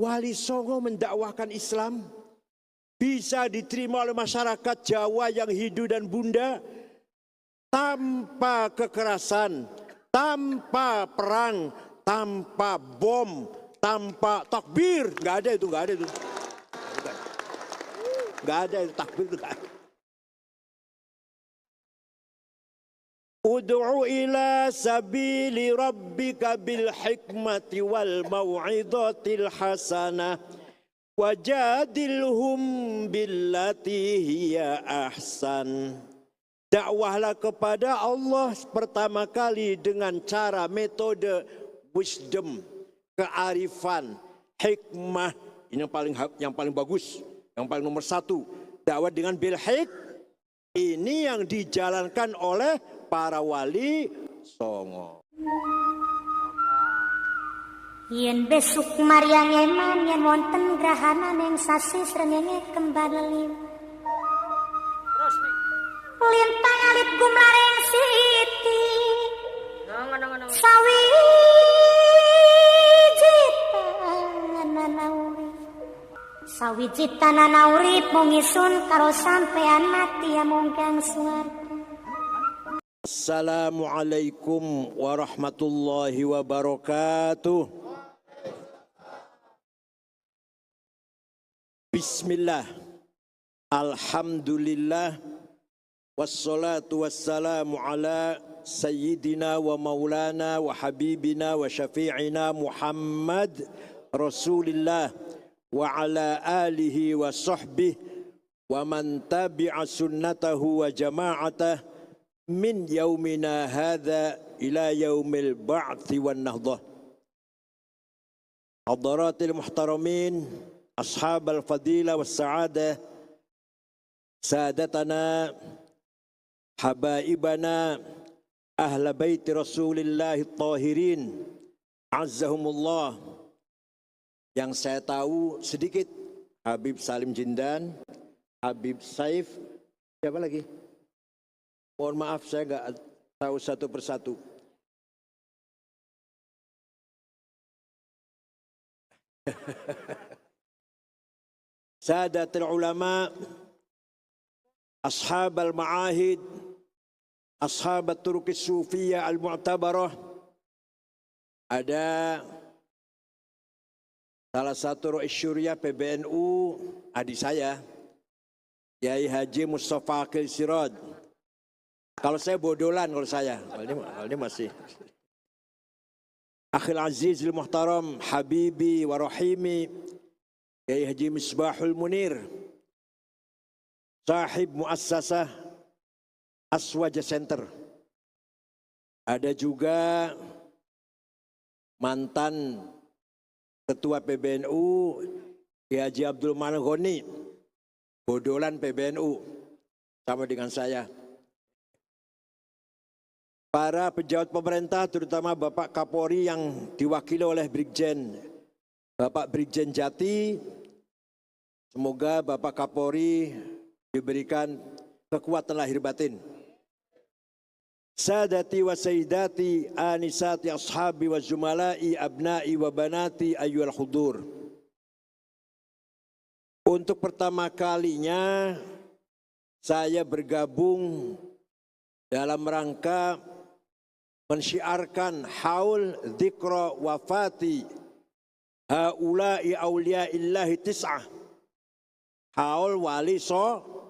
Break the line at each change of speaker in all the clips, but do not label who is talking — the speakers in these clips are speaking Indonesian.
Wali Songo mendakwahkan Islam bisa diterima oleh masyarakat Jawa yang Hindu dan Bunda tanpa kekerasan, tanpa perang, tanpa bom, tanpa takbir. Nggak ada itu. Nggak ada itu takbir itu. Ud'u ila sabili rabbika bil hikmati wal mau'izatil hasanah wajadilhum billati hiya ahsan. Dakwahlah kepada Allah pertama kali dengan cara metode wisdom, kearifan, hikmah. Ini yang paling bagus, yang paling nomor satu. Dakwah dengan bil hikmah. Ini yang dijalankan oleh para wali songo.
Yen besuk Maryang eman yen wonten grahana ning sasi srengenge kembar leliw.
Terus nih.
Lien pangalit gumlareng siti.
Nang.
Sawiji tanana urip mung isun karo sampean mati amung kang swarga.
Assalamualaikum warahmatullahi wabarakatuh. Bismillah. Alhamdulillah. Wassalatu wassalamu ala sayyidina wa maulana wa habibina wa syafi'ina Muhammad Rasulillah wa ala alihi wa sahbihi wa man tabi'a sunnatahu wa jama'atah min yaumina hadha ila yaumil ba'thi wan nahdah. Hadaratil muhtaramin, ashabal fadilah was sa'adah, sadatana, habaibana, ahla baiti Rasulillahi tahirin, azzahumullah. Yang saya tahu sedikit, Habib Salim Jindan, Habib Saif, siapa lagi? Mohon maaf saya nggak tahu satu persatu. Sadatul ulama, ashab al-ma'ahid, ashab at-turuq as-sufiyah al-mu'tabarah. Ada salah satu Rais Syuriah PBNU, adik saya, Yai Haji Mustafa Akil Siraj. Kalau saya bodolan kalau saya. Kalau ini masih. Akhil Azizil Muhtaram, Habibi wa Rahimi, Yai Haji Misbahul Munir, sahib muassasah Aswaja Center. Ada juga mantan Ketua PBNU, Yai Haji Abdul Manan Ghani, bodolan PBNU, sama dengan saya. Para pejabat pemerintah, terutama Bapak Kapolri yang diwakili oleh Bapak Brigjen Jati, semoga Bapak Kapolri diberikan kekuatan lahir batin. Sadati wa sayyidati anisati ashabi wa zumalai abnai wa banati ayyuhal hudur. Untuk pertama kalinya saya bergabung dalam rangka mensyiarkan haul dzikra wafati haula'i auliya'illahi tis'ah. Haul wali songo.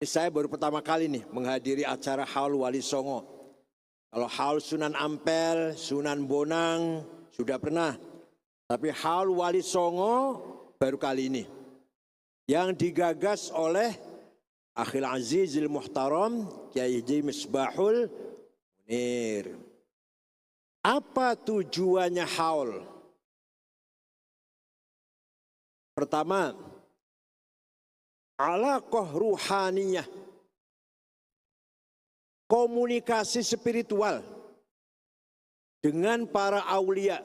Saya baru pertama kali nih menghadiri acara haul wali songo. Kalau haul Sunan Ampel, Sunan Bonang sudah pernah. Tapi haul wali songo baru kali ini. Yang digagas oleh Akhil Azizil Muhtaram, Kiai Haji Misbahul Munir. Apa tujuannya haul? Pertama, alaqah ruhaniyah, komunikasi spiritual dengan para aulia.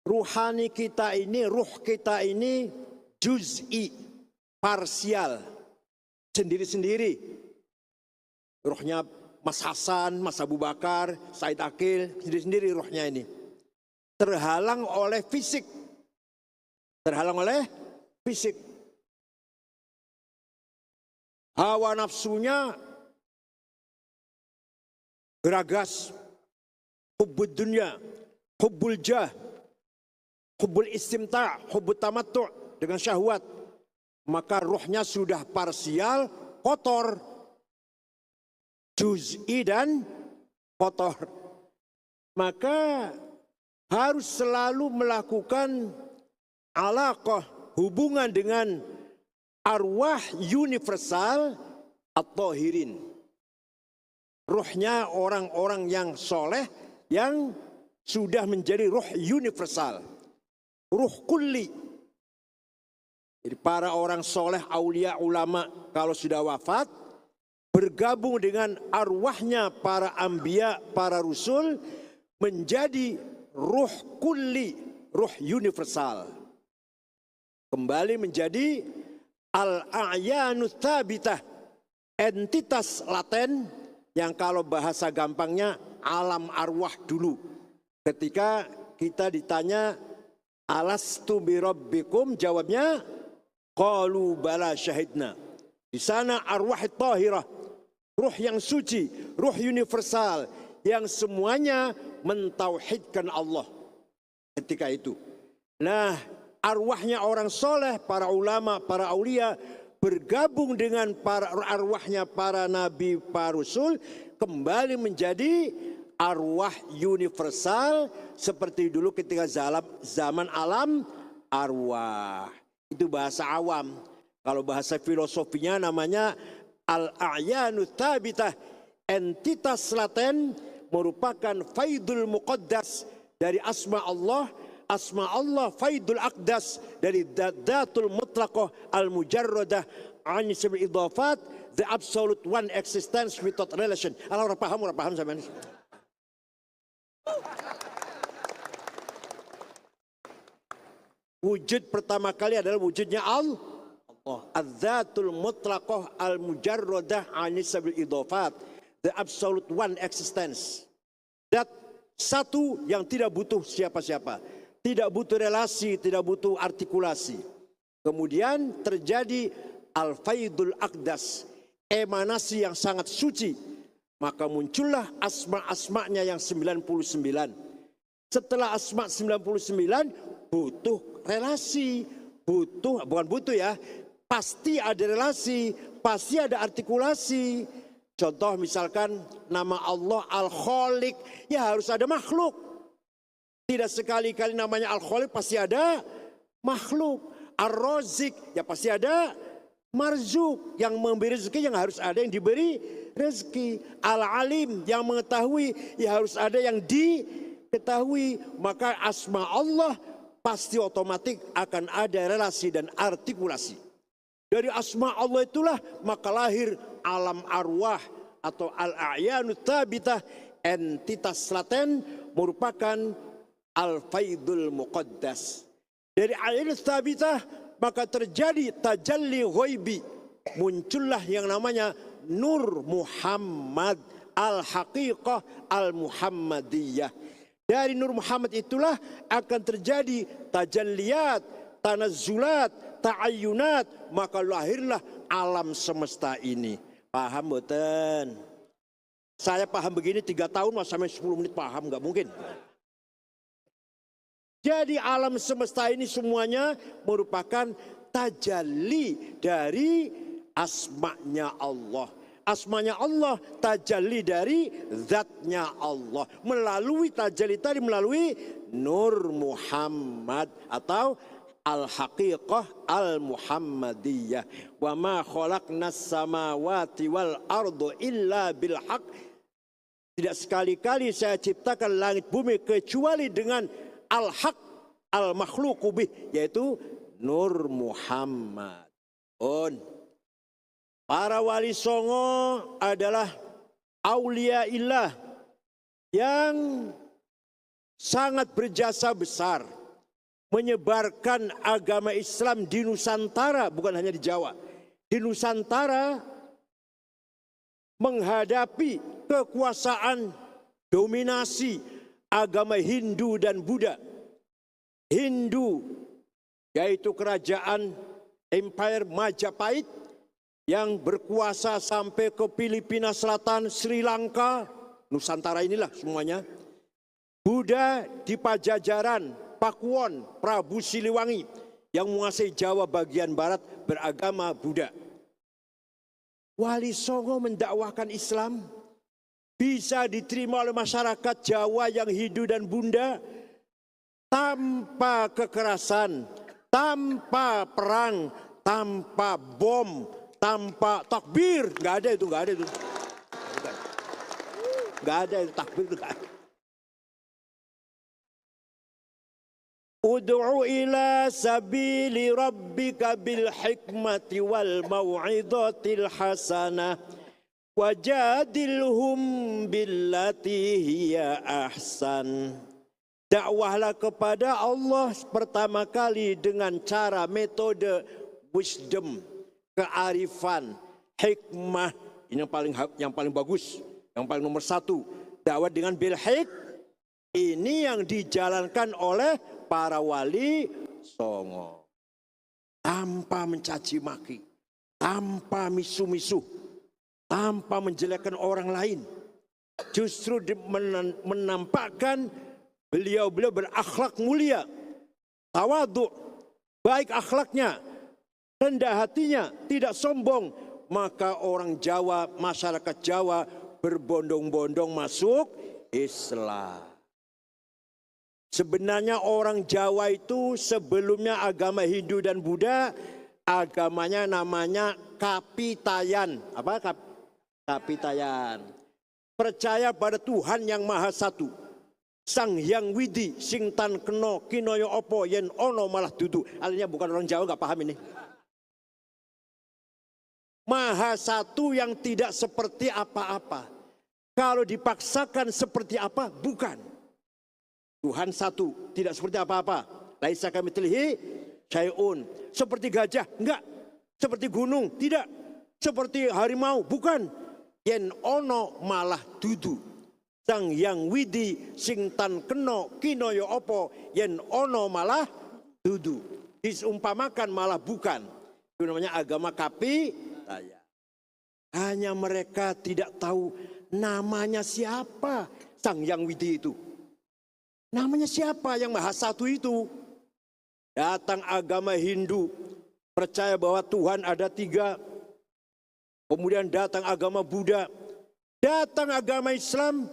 Ruhani kita ini, ruh kita ini juz'i, parsial, sendiri-sendiri. Ruhnya Mas Hasan, Mas Abu Bakar, Said Akil, sendiri-sendiri ruhnya ini. terhalang oleh fisik. Terhalang oleh fisik. Hawa nafsunya geragas. Hubbud dunya, hubbul jah, hubbul istimta', hubbul tamattu' dengan syahwat. Maka ruhnya sudah parsial, kotor. Juz'i dan kotor. Maka harus selalu melakukan alaqah, hubungan dengan arwah universal at-tahirin. Ruhnya orang-orang yang soleh yang sudah menjadi ruh universal. Ruh kulli. Jadi para orang soleh, aulia, ulama kalau sudah wafat bergabung dengan arwahnya para anbiya, para rusul menjadi ruh kulli, ruh universal. Kembali menjadi al-a'yanu tsabitah, entitas laten yang kalau bahasa gampangnya alam arwah dulu. Ketika kita ditanya alastu birabbikum, jawabnya qalu bala syahidna. Di sana arwah tahirah, ruh yang suci, ruh universal yang semuanya mentauhidkan Allah ketika itu. Nah, arwahnya orang soleh, para ulama, para aulia bergabung dengan para arwahnya para nabi, para rasul, kembali menjadi arwah universal seperti dulu ketika zaman alam arwah. Itu bahasa awam. Kalau bahasa filosofinya namanya al-a'yanu tsabitah, entitas laten merupakan faidul muqaddas dari asma Allah. Asma Allah faidul aqdas dari datul mutlaqah al-mujarradah an ismil idhafat, the absolute one existence without relation. Orang paham sampean. Wujud pertama kali adalah wujudnya Allah. Az-zatul mutlaqah al-mujarradah an ismil idhafat, the absolute one existence. That satu yang tidak butuh siapa-siapa. Tidak butuh relasi, tidak butuh artikulasi. Kemudian terjadi al-faidul aqdas, emanasi yang sangat suci. Maka muncullah asma-asma'nya yang 99. Setelah asma 99 butuh relasi, pasti ada relasi, pasti ada artikulasi. Contoh misalkan nama Allah Al-Khaliq, ya harus ada makhluk. Tidak sekali-kali namanya Al-Khaliq, pasti ada makhluk. Ar-Razik, ya pasti ada marzuk. Yang memberi rezeki yang harus ada yang diberi rezeki. Al-Alim, yang mengetahui, ya harus ada yang diketahui. Maka asma Allah pasti otomatis akan ada relasi dan artikulasi. Dari asma Allah itulah maka lahir alam arwah atau al-a'yanu tsabitah, entitas laten merupakan al-faidul muqaddas. Dari a'yanu tsabitah maka terjadi tajalli ghaibi, muncullah yang namanya Nur Muhammad, al-haqiqah al-muhammadiyah. Dari Nur Muhammad itulah akan terjadi tajalliyat, tanazzulat, ta'ayyunat, maka lahirlah alam semesta ini. Paham boten? Saya paham begini 3 tahun sampai 10 menit paham, nggak mungkin. Jadi alam semesta ini semuanya merupakan tajalli dari asma'nya Allah. Asma'nya Allah tajalli dari zatnya Allah. Melalui tajalli tadi, melalui Nur Muhammad atau al-haqiqah al-muhammadiyah. Wa ma khalaqnas samawati wal ardu illa bil haq. Tidak sekali-kali saya ciptakan langit bumi kecuali dengan al-haq al-makhluqu bih, yaitu Nur Muhammad. Para wali songo adalah aulia illah yang sangat berjasa besar menyebarkan agama Islam di Nusantara, bukan hanya di Jawa. Di Nusantara menghadapi kekuasaan dominasi agama Hindu dan Buddha. Hindu, yaitu kerajaan Empire Majapahit yang berkuasa sampai ke Filipina Selatan, Sri Lanka, Nusantara inilah semuanya. Buddha di Pajajaran, Pakuwon, Prabu Siliwangi yang menguasai Jawa bagian barat beragama Buddha. Wali Songo mendakwahkan Islam bisa diterima oleh masyarakat Jawa yang Hindu dan Buddha tanpa kekerasan, tanpa perang, tanpa bom, tanpa takbir. Nggak ada itu. Nggak ada itu takbir itu. Ud'u ila sabili rabbika bil hikmati wal mau'izatil hasanah wajadilhum billati hiya ahsan. Dakwahlah kepada Allah pertama kali dengan cara metode wisdom, kearifan, hikmah. Ini yang paling bagus, yang paling nomor satu. Dakwah dengan bil hikmah. Ini yang dijalankan oleh para wali songo. Tanpa mencaci maki, tanpa misu-misu, tanpa menjelekkan orang lain. Justru menampakkan beliau-beliau berakhlak mulia, tawadhu, baik akhlaknya, rendah hatinya, tidak sombong. Maka orang Jawa, masyarakat Jawa berbondong-bondong masuk Islam. Sebenarnya orang Jawa itu sebelumnya agama Hindu dan Buddha, agamanya namanya Kapitayan. Apa? Kapitayan. Percaya pada Tuhan yang Maha Satu. Sang Hyang Widi, sing tan keno kinoyo opo yen ono malah dudu. Artinya bukan orang Jawa, nggak paham ini. Maha Satu yang tidak seperti apa-apa. Kalau dipaksakan seperti apa, bukan. Tuhan satu, tidak seperti apa-apa. Laisa kamitslihi syai'un. Seperti gajah, enggak. Seperti gunung, tidak. Seperti harimau, bukan. Yen ono malah dudu. Sang Hyang Widi sing tan keno kinoyo opo yen ono malah dudu. Disumpamakan malah bukan. Itu namanya agama Kapitayan. Hanya mereka tidak tahu namanya siapa Sang Hyang Widi itu. Namanya siapa yang Maha Satu itu? Datang agama Hindu, percaya bahwa Tuhan ada 3. Kemudian datang agama Buddha. Datang agama Islam,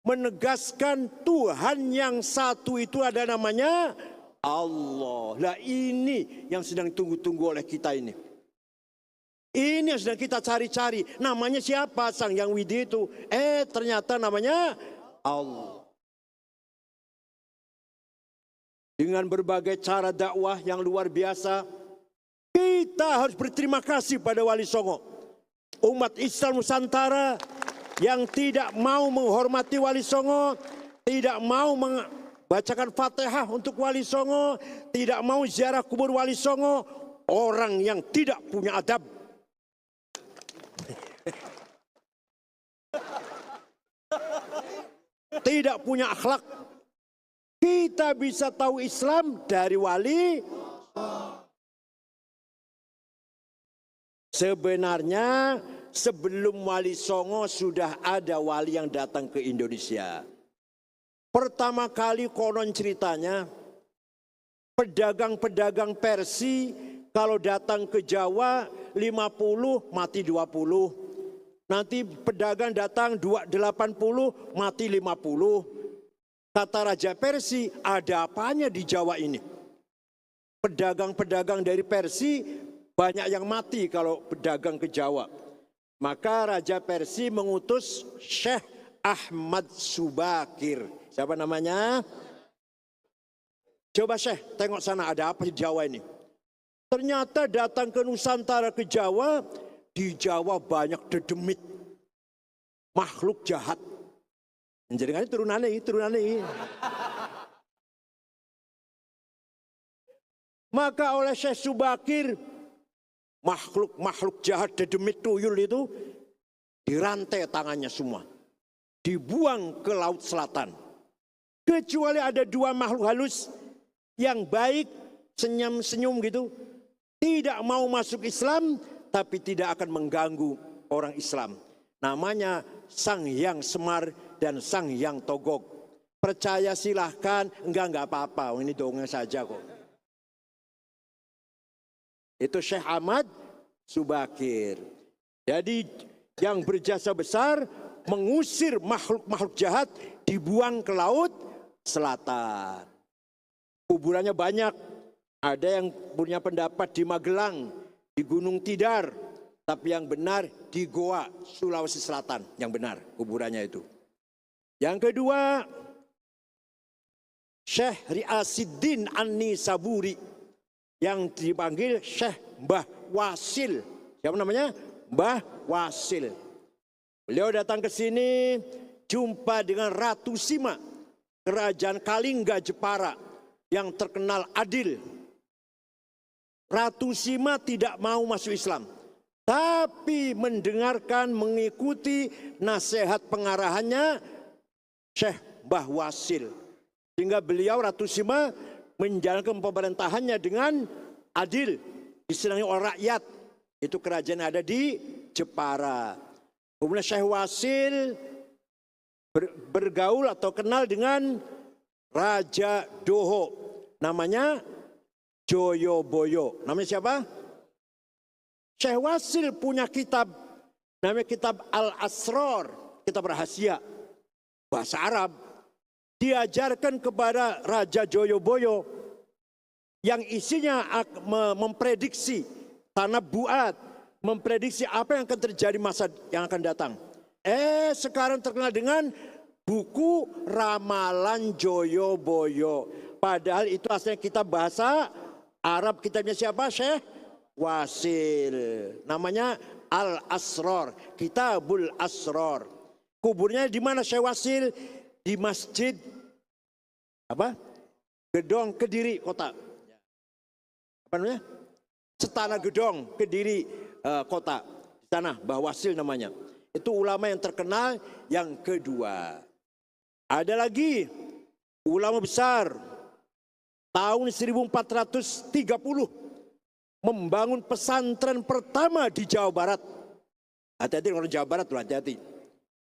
menegaskan Tuhan yang satu itu ada namanya Allah. Lah ini yang sedang tunggu-tunggu oleh kita ini. Ini yang sedang kita cari-cari. Namanya siapa Sang Hyang Widi itu? Ternyata namanya Allah. Dengan berbagai cara dakwah yang luar biasa, kita harus berterima kasih pada Wali Songo. Umat Islam Nusantara yang tidak mau menghormati Wali Songo, tidak mau membacakan Fatihah untuk Wali Songo, tidak mau ziarah kubur Wali Songo, orang yang tidak punya adab. Tidak punya akhlak. Kita bisa tahu Islam dari wali. Sebenarnya sebelum Wali Songo sudah ada wali yang datang ke Indonesia. Pertama kali konon ceritanya, pedagang-pedagang Persia kalau datang ke Jawa 50 mati 20. Nanti pedagang datang 80 mati 50. Kata Raja Persia, ada apanya di Jawa ini? Pedagang-pedagang dari Persia banyak yang mati kalau pedagang ke Jawa. Maka Raja Persia mengutus Syekh Ahmad Subakir. Siapa namanya? Coba Syekh, tengok sana ada apa di Jawa ini. Ternyata datang ke Nusantara, ke Jawa. Di Jawa banyak dedemit. Makhluk jahat. Jadi turunannya. Maka oleh Syekh Subakir, makhluk jahat dedemit tuyul itu dirantai tangannya semua. Dibuang ke Laut Selatan. Kecuali ada 2 makhluk halus yang baik, senyum-senyum gitu, tidak mau masuk Islam, tapi tidak akan mengganggu orang Islam. Namanya Sang Hyang Semar dan Sang Hyang Togog. Percaya silahkan, enggak apa-apa, ini dongeng saja kok. Itu Syekh Ahmad Subakir. Jadi yang berjasa besar mengusir makhluk-makhluk jahat, dibuang ke laut selatan. Kuburannya banyak. Ada yang punya pendapat di Magelang, di Gunung Tidar, tapi yang benar di Goa, Sulawesi Selatan, yang benar kuburannya itu. Yang kedua, Syekh Riasiddin An-Nisaburi, yang dipanggil Syekh Mbah Wasil. Siapa namanya? Mbah Wasil. Beliau datang ke sini jumpa dengan Ratu Sima, kerajaan Kalingga Jepara yang terkenal adil. Ratu Sima tidak mau masuk Islam, tapi mendengarkan, mengikuti nasihat pengarahannya Syekh Mbah Wasil. Sehingga beliau Ratu Sima menjalankan pemerintahannya dengan adil, disenangi oleh rakyat. Itu kerajaan yang ada di Jepara. Kemudian Syekh Wasil bergaul atau kenal dengan Raja Doho. Namanya Joyoboyo. Namanya siapa? Syekh Wasil punya kitab, namanya kitab Al-Asrar, kitab rahasia, bahasa Arab. Diajarkan kepada Raja Joyoboyo yang isinya memprediksi tanah buat, memprediksi apa yang akan terjadi masa yang akan datang. Sekarang terkenal dengan buku Ramalan Joyoboyo. Padahal itu aslinya kitab bahasa Arab. Kitabnya siapa? Syekh Wasil. Namanya Al-Asrar, Kitabul Asrar. Kuburnya di mana Syekh Wasil? Di Masjid Gedong Kediri Kota. Apa namanya? Setana Gedong Kediri Kota. Di sana Mbah Wasil namanya. Itu ulama yang terkenal. Yang kedua, ada lagi ulama besar tahun 1430 membangun pesantren pertama di Jawa Barat. Hati-hati orang Jawa Barat tuh, hati-hati.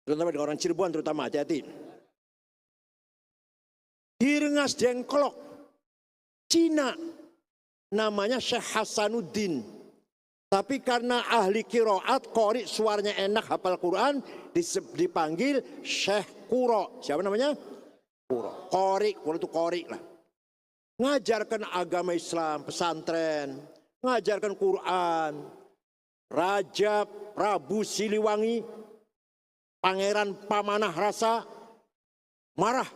Terutama orang Cirebon terutama, hati-hati. Di Rengas Dengklok, Cina, namanya Syekh Hasanuddin. Tapi karena ahli qiraat, qori, suaranya enak, hafal Quran, dipanggil Syekh Quro. Siapa namanya? Quro. Qori, Quro itu qori lah. Ngajarkan agama Islam, pesantren, ngajarkan Quran. Raja Prabu Siliwangi, Pangeran Pamanah Rasa, marah.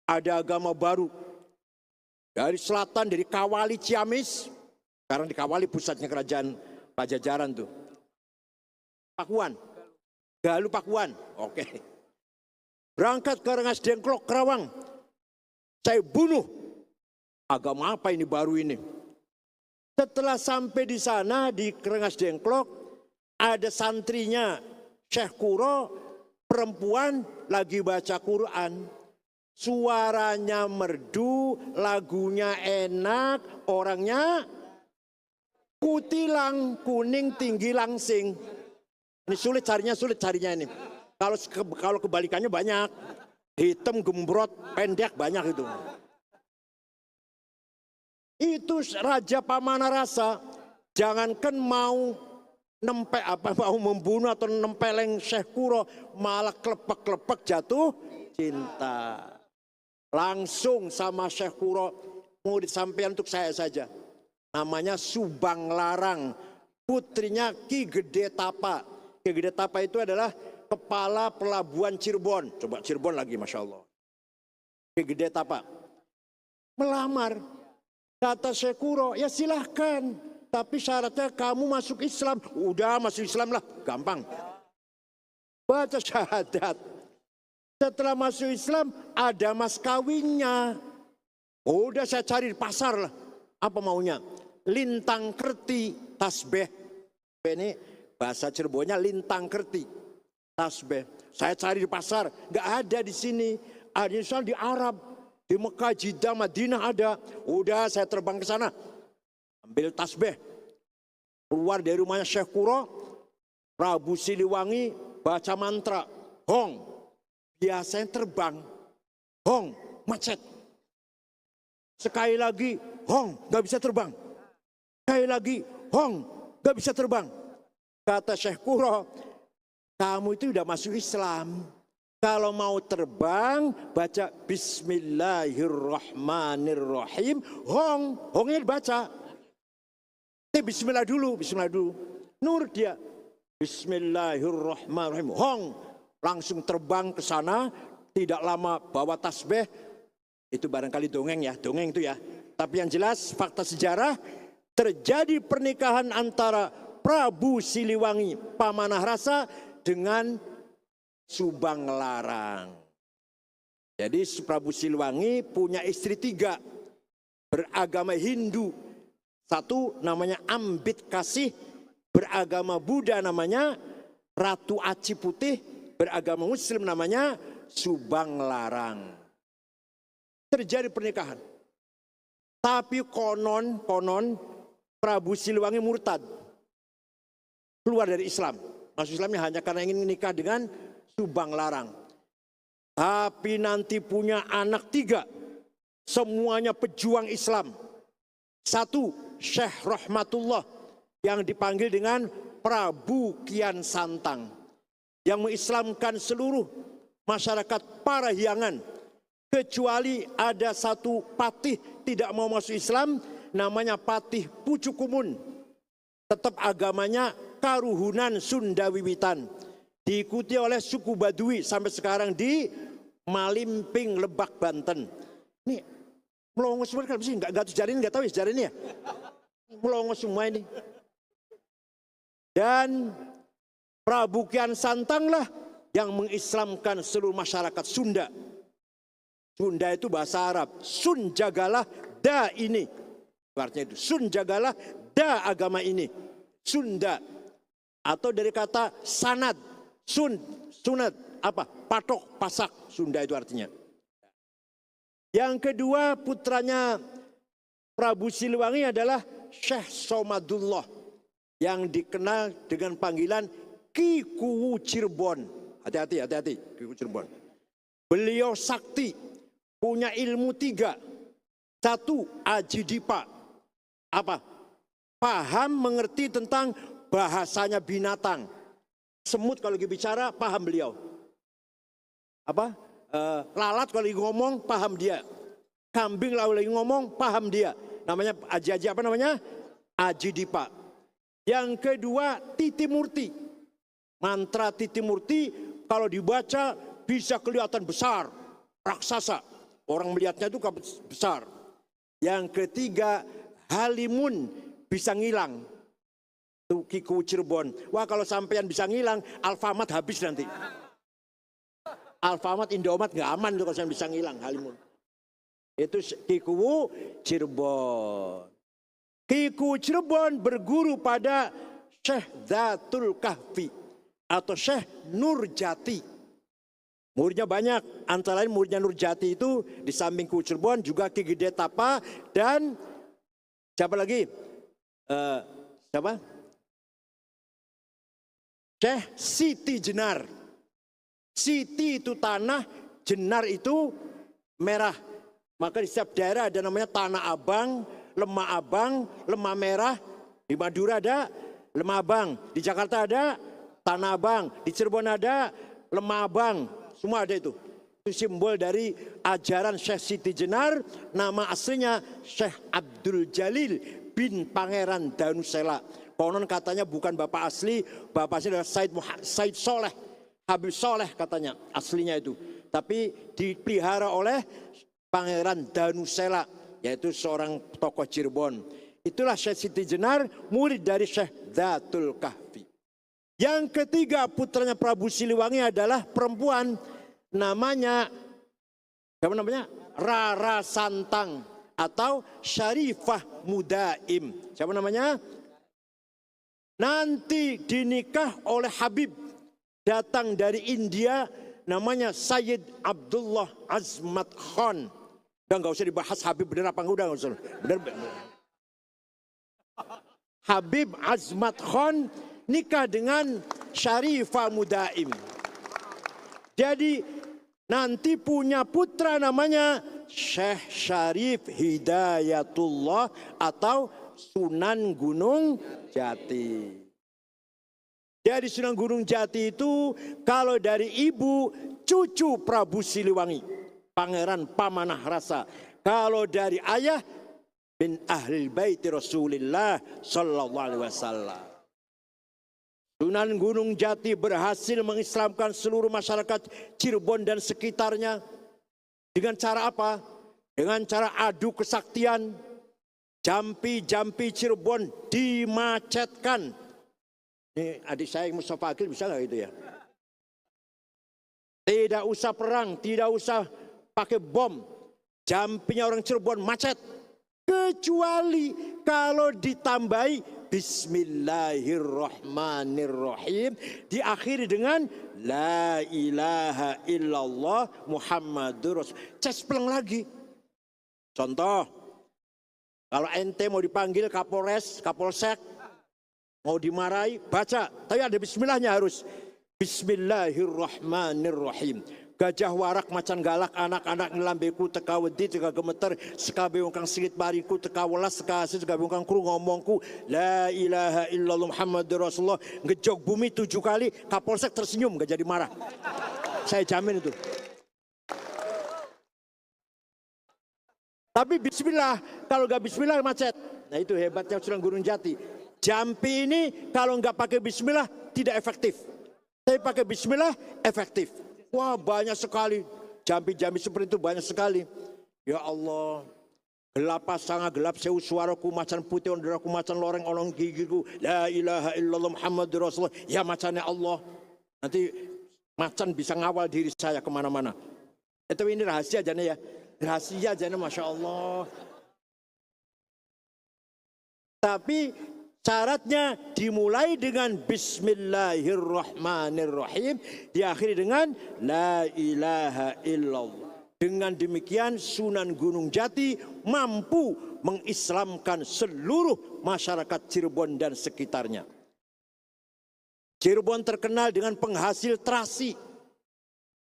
Ada agama baru. Dari selatan, dari Kawali Ciamis. Sekarang di Kawali pusatnya kerajaan Pajajaran tuh. Pakuan. Galuh Pakuan. Oke. Berangkat ke Rengas Dengklok, Kerawang. Saya bunuh. Agama apa ini baru ini? Setelah sampai di sana, di Rengas Dengklok, ada santrinya Syekh Quro, perempuan lagi baca Quran. Suaranya merdu, lagunya enak, orangnya kutilang, kuning, tinggi, langsing. Ini sulit carinya ini. Kalau kebalikannya banyak. Hitam, gembrot, pendek, banyak itu. Itu Raja Pamanah Rasa. Jangankan mau membunuh atau nempeleng Syekh Quro, malah klepek-klepek jatuh cinta. Langsung sama Syekh Quro, mau disampaikan untuk saya saja. Namanya Subang Larang, putrinya Ki Gede Tapa. Ki Gede Tapa itu adalah kepala pelabuhan Cirebon. Coba Cirebon lagi, Masya Allah. Ki Gede Tapa. Melamar. Kata Syekh Quro, ya silahkan. Tapi syaratnya kamu masuk Islam. Udah masuk Islam lah, gampang. Baca syahadat. Setelah masuk Islam, ada mas kawinnya. Udah saya cari di pasar lah. Apa maunya? Lintang kerti, tasbih. Ini bahasa Cirebonnya lintang kerti, tasbih. Saya cari di pasar, nggak ada di sini. Ada di Arab. di Mekah, Jeddah, Madinah ada. Udah saya terbang ke sana. Ambil tasbih. Keluar dari rumahnya Syekh Kuro, Prabu Siliwangi baca mantra. Hong. Biasanya terbang. Hong. Macet. Sekali lagi. Hong. Gak bisa terbang. Sekali lagi. Hong. Gak bisa terbang. Kata Syekh Kuro, kamu itu udah masuk Islam. Kalau mau terbang, baca Bismillahirrahmanirrahim. Hong. Hongnya dibaca. Bismillah dulu, bismillah dulu. Nur dia. Bismillahirrahmanirrahim. Hong. Langsung terbang ke sana. Tidak lama bawa tasbih. Itu barangkali dongeng ya. Dongeng itu ya. Tapi yang jelas fakta sejarah. Terjadi pernikahan antara Prabu Siliwangi Pamanah Rasa dengan Subang Larang. Jadi Prabu Siliwangi punya istri 3. Beragama Hindu. 1 namanya Ambit Kasih, beragama Buddha namanya Ratu Aci Putih, beragama Muslim namanya Subang Larang. Terjadi pernikahan. Tapi konon Prabu Siliwangi murtad. Keluar dari Islam. Masuk Islamnya hanya karena ingin menikah dengan Subang Larang. Tapi nanti punya anak 3. Semuanya pejuang Islam. 1 Syekh Rahmatullah yang dipanggil dengan Prabu Kian Santang yang mengislamkan seluruh masyarakat Parahyangan kecuali ada 1 patih tidak mau masuk Islam namanya Patih Pucukumun, tetap agamanya Karuhunan Sunda Wiwitan, diikuti oleh suku Baduy sampai sekarang di Malimping, Lebak, Banten. Ini melongo semua kan sih, nggak sejarah ini, nggak tahu ya sejarah ini ya. Melongo semua ini. Dan Prabu Kian Santang lah yang mengislamkan seluruh masyarakat Sunda. Sunda itu bahasa Arab. Sun jagalah da ini. Artinya itu. Sun jagalah da agama ini. Sunda. Atau dari kata sanad. Sunat. Apa? Patok, pasak. Sunda itu artinya. Yang kedua putranya Prabu Siliwangi adalah Syekh Somadullah yang dikenal dengan panggilan Ki Kuwu Cirebon. Hati-hati, Ki Kuwu Cirebon. Beliau sakti, punya ilmu 3. 1 Aji Dipa. Apa? Paham mengerti tentang bahasanya binatang. Semut kalau lagi bicara paham beliau. Apa? Lalat kalau lagi ngomong paham dia. Kambing kalau lagi ngomong paham dia. Namanya Aji apa namanya? Aji Dipa. Yang kedua Titi Murti. Mantra Titi Murti kalau dibaca bisa kelihatan besar, raksasa. Orang melihatnya itu besar. Yang ketiga Halimun bisa ngilang. Itu Ki Kuwu Cirebon. Wah kalau sampean bisa ngilang, Alfamart habis nanti. Alfamart, Indomaret nggak aman tuh kalau sampean bisa ngilang Halimun. Itu Ki Kuwu Cirebon. Ki Kuwu Cirebon berguru pada Syekh Dzatul Kahfi atau Syekh Nurjati. Muridnya banyak, antara lain muridnya Nurjati itu di samping Kuwu Cirebon juga Ki Gede Tapa dan siapa lagi? Siapa? Syekh Siti Jenar. Siti itu tanah, Jenar itu merah. Maka di setiap daerah ada namanya Tanah Abang, Lemah Abang, Lemah Merah. Di Madura ada Lemah Abang. Di Jakarta ada Tanah Abang. Di Cirebon ada Lemah Abang. Semua ada itu. Itu simbol dari ajaran Syekh Siti Jenar. Nama aslinya Syekh Abdul Jalil bin Pangeran Danusela. Konon katanya bukan bapak asli. Bapak asli adalah Said Soleh. Habib Soleh katanya aslinya itu. Tapi dipelihara oleh Pangeran Danusela, yaitu seorang tokoh Cirebon. Itulah Syekh Siti Jenar, murid dari Syekh Dzatul Kahfi. Yang ketiga putranya Prabu Siliwangi adalah perempuan, namanya siapa namanya? Rara Santang atau Syarifah Mudaim. Siapa namanya? Nanti dinikah oleh Habib, datang dari India, namanya Sayyid Abdullah Azmat Khan. Udah nggak usah dibahas Habib bener apa enggak, udah nggak usah. Bener. Habib Azmat Khan nikah dengan Syarifah Mudaim. Jadi nanti punya putra namanya Syekh Syarif Hidayatullah atau Sunan Gunung Jati. Jadi Sunan Gunung Jati itu kalau dari ibu cucu Prabu Siliwangi, Pangeran Pamanah Rasa. Kalau dari ayah bin Ahlil Baiti Rasulillah Sallallahu Alaihi Wasallam. Sunan Gunung Jati berhasil mengislamkan seluruh masyarakat Cirebon dan sekitarnya. Dengan cara apa? Dengan cara adu kesaktian. Jampi-jampi Cirebon dimacetkan. Ini adik saya Mustafa Akil bisa nggak gitu ya? Tidak usah perang, tidak usah pakai bom. Jampinya orang Cirebon macet. Kecuali kalau ditambahi Bismillahirrahmanirrahim. Diakhiri dengan La ilaha illallah Muhammadur Rasul. Cespleng lagi. Contoh. Kalau ente mau dipanggil Kapolres, Kapolsek, mau dimarahi, baca. Tapi ada bismillahnya harus. Bismillahirrahmanirrahim. Gajah warak macan galak anak-anak ngelambeku teka wedi teka gemeter sekabe wongkang singit bariku teka welas teka asis sekabe wongkang kru ngomongku la ilaha illallah Muhammadur Rasulullah. Ngejog bumi 7 kali, Kapolsek tersenyum gak jadi marah. Saya jamin itu. Tapi bismillah, kalau gak bismillah macet. Nah itu hebatnya Sunan Gunung Jati. Jampi ini kalau nggak pakai bismillah tidak efektif. Tapi pakai bismillah efektif. Wah banyak sekali. Jampi-jampi seperti itu banyak sekali. Ya Allah. Gelap sangat gelap sewu suaraku macan putih onderaku macan loreng olong gigiku. La ilaha illallah Muhammadur Rasulullah. Ya macannya Allah. Nanti macan bisa ngawal diri saya kemana-mana. Itu ini rahasia aja nih ya. Rahasia aja nih Masya Allah. Tapi syaratnya dimulai dengan Bismillahirrahmanirrahim. Diakhiri dengan La ilaha illallah. Dengan demikian Sunan Gunung Jati mampu mengislamkan seluruh masyarakat Cirebon dan sekitarnya. Cirebon terkenal dengan penghasil terasi.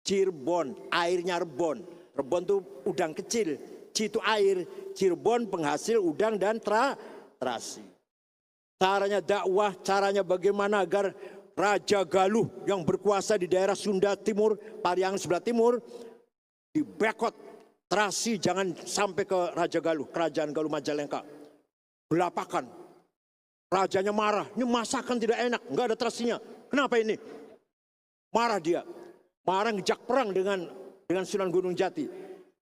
Cirebon, airnya rebon. Rebon itu udang kecil. Ci itu air. Cirebon penghasil udang dan terasi. Caranya dakwah, caranya bagaimana agar Raja Galuh yang berkuasa di daerah Sunda Timur, Pariangan sebelah timur, dibekot terasi jangan sampai ke Raja Galuh, Kerajaan Galuh Majalengka. Belapakan. Rajanya marah, ini masakan tidak enak, nggak ada terasinya. Kenapa ini? Marah dia. Marah ngejak perang dengan Sunan Gunung Jati.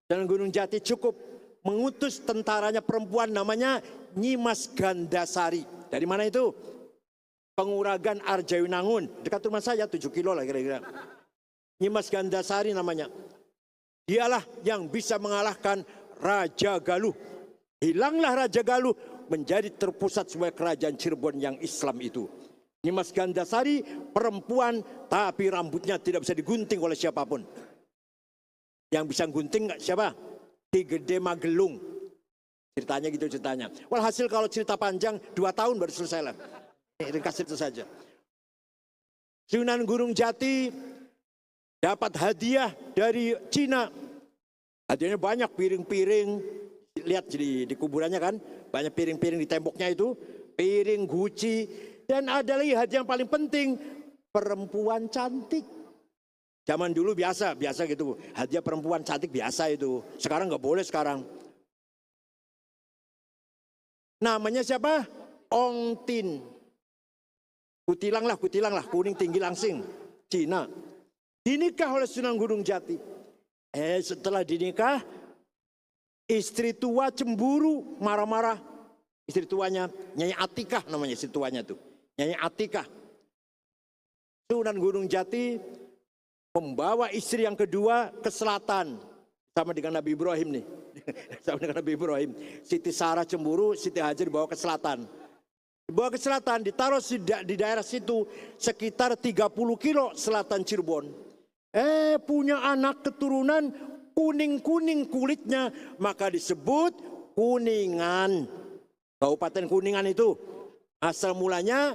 Sunan Gunung Jati cukup mengutus tentaranya perempuan namanya Nyimas Gandasari. Dari mana itu? Penguragan Arjayunangun. Dekat rumah saya 7 kilo lah kira-kira. Nyimas Gandasari namanya. Dialah yang bisa mengalahkan Raja Galuh. Hilanglah Raja Galuh menjadi terpusat sebagai kerajaan Cirebon yang Islam itu. Nyimas Gandasari perempuan tapi rambutnya tidak bisa digunting oleh siapapun. Yang bisa gunting siapa? Ki Gede Magelung. Ceritanya gitu ceritanya. Walhasil kalau cerita panjang 2 tahun baru selesai lah. Ringkas itu saja. Sunan Gunung Jati dapat hadiah dari Cina. Hadiahnya banyak, piring-piring. Lihat di kuburannya kan. Banyak piring-piring di temboknya itu. Piring Gucci. Dan ada lagi hadiah yang paling penting. Perempuan cantik. Zaman dulu biasa gitu. Hadiah perempuan cantik biasa itu. Sekarang nggak boleh sekarang. Namanya siapa? Ong Tin. Kutilang lah, kuning tinggi langsing. Cina. Dinikah oleh Sunan Gunung Jati. Setelah dinikah, istri tua cemburu, marah-marah. Istri tuanya, Nyai Atikah namanya istri tuanya tuh. Nyai Atikah. Sunan Gunung Jati membawa istri yang kedua ke selatan. Sama dengan Nabi Ibrahim nih. Sama dengan Nabi Ibrahim. Siti Sarah cemburu, Siti Hajar dibawa ke selatan. Dibawa ke selatan, ditaruh di daerah situ sekitar 30 kilo selatan Cirebon. Punya anak keturunan kuning-kuning kulitnya, maka disebut Kuningan. Kabupaten Kuningan itu asal mulanya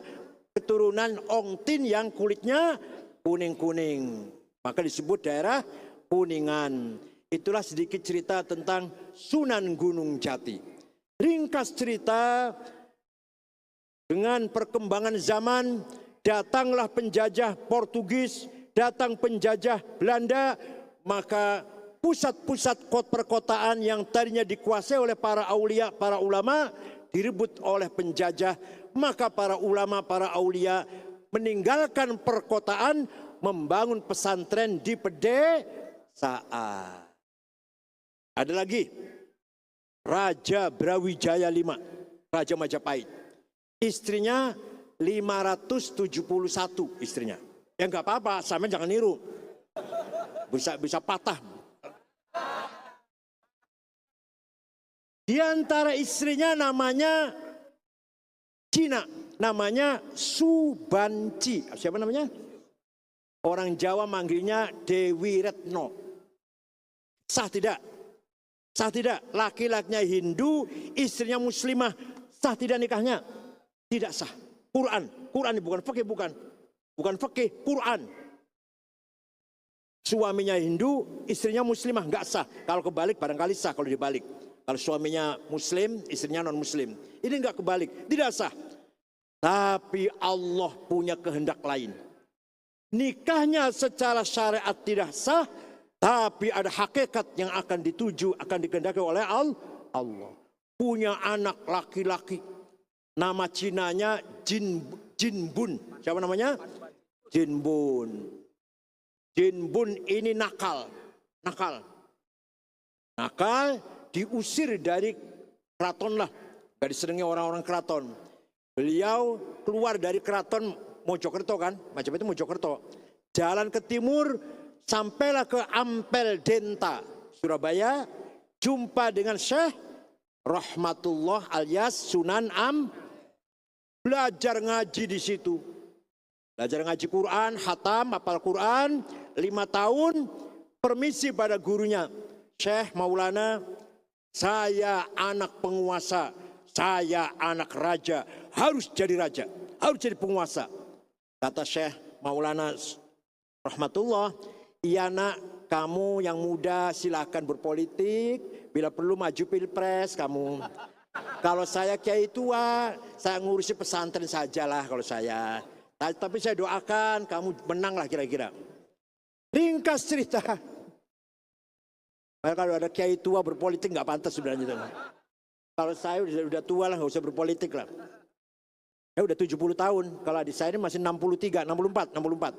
keturunan Ongtin yang kulitnya kuning-kuning, maka disebut daerah Kuningan. Itulah sedikit cerita tentang Sunan Gunung Jati. Ringkas cerita, dengan perkembangan zaman datanglah penjajah Portugis, datang penjajah Belanda, maka pusat-pusat perkotaan yang tadinya dikuasai oleh para aulia, para ulama, direbut oleh penjajah. Maka para ulama, para aulia meninggalkan perkotaan, membangun pesantren di pedesaan. Ada lagi Raja Brawijaya V, Raja Majapahit. Istrinya 571 istrinya. Ya nggak apa-apa, sampean jangan niru. Bisa patah. Di antara istrinya namanya Cina, namanya Subanci. Siapa namanya? Orang Jawa manggilnya Dewi Retno. Sah tidak? Sah tidak? Laki-lakinya Hindu, istrinya Muslimah. Sah tidak nikahnya? Tidak sah. Quran ini bukan fikih, bukan fikih, Quran. Suaminya Hindu, istrinya Muslimah, nggak sah. Kalau kebalik barangkali sah kalau dibalik. Kalau suaminya Muslim, istrinya non Muslim. Ini nggak kebalik, tidak sah. Tapi Allah punya kehendak lain. Nikahnya secara syariat tidak sah, tapi ada hakikat yang akan dituju, akan dikehendaki oleh Allah. Punya anak laki-laki. Nama Cinanya Jinbun. Siapa namanya? Jinbun. Jinbun ini nakal. Diusir dari keraton lah. Gak disenangi orang-orang keraton. Beliau keluar dari keraton Mojokerto kan. Macam itu Mojokerto. Jalan ke timur. Sampailah ke Ampel Denta, Surabaya. Jumpa dengan Syekh Rahmatullah alias Sunan Belajar ngaji di situ. Belajar ngaji Quran, hatam, hafal Quran, 5 tahun. Permisi pada gurunya. Syekh Maulana, saya anak penguasa, saya anak raja, harus jadi raja, harus jadi penguasa. Kata Syekh Maulana Rahmatullah, iya nak, kamu yang muda silahkan berpolitik, bila perlu maju pilpres kamu. Kalau saya kiai tua, saya ngurusi pesantren sajalah kalau saya. Tapi saya doakan kamu menang lah kira-kira. Ringkas cerita. Kalau ada kiai tua berpolitik nggak pantas sebenarnya. Kalau saya udah tua lah, nggak usah berpolitik lah. Ya udah 70 tahun. Kalau adik saya ini masih 63, 64.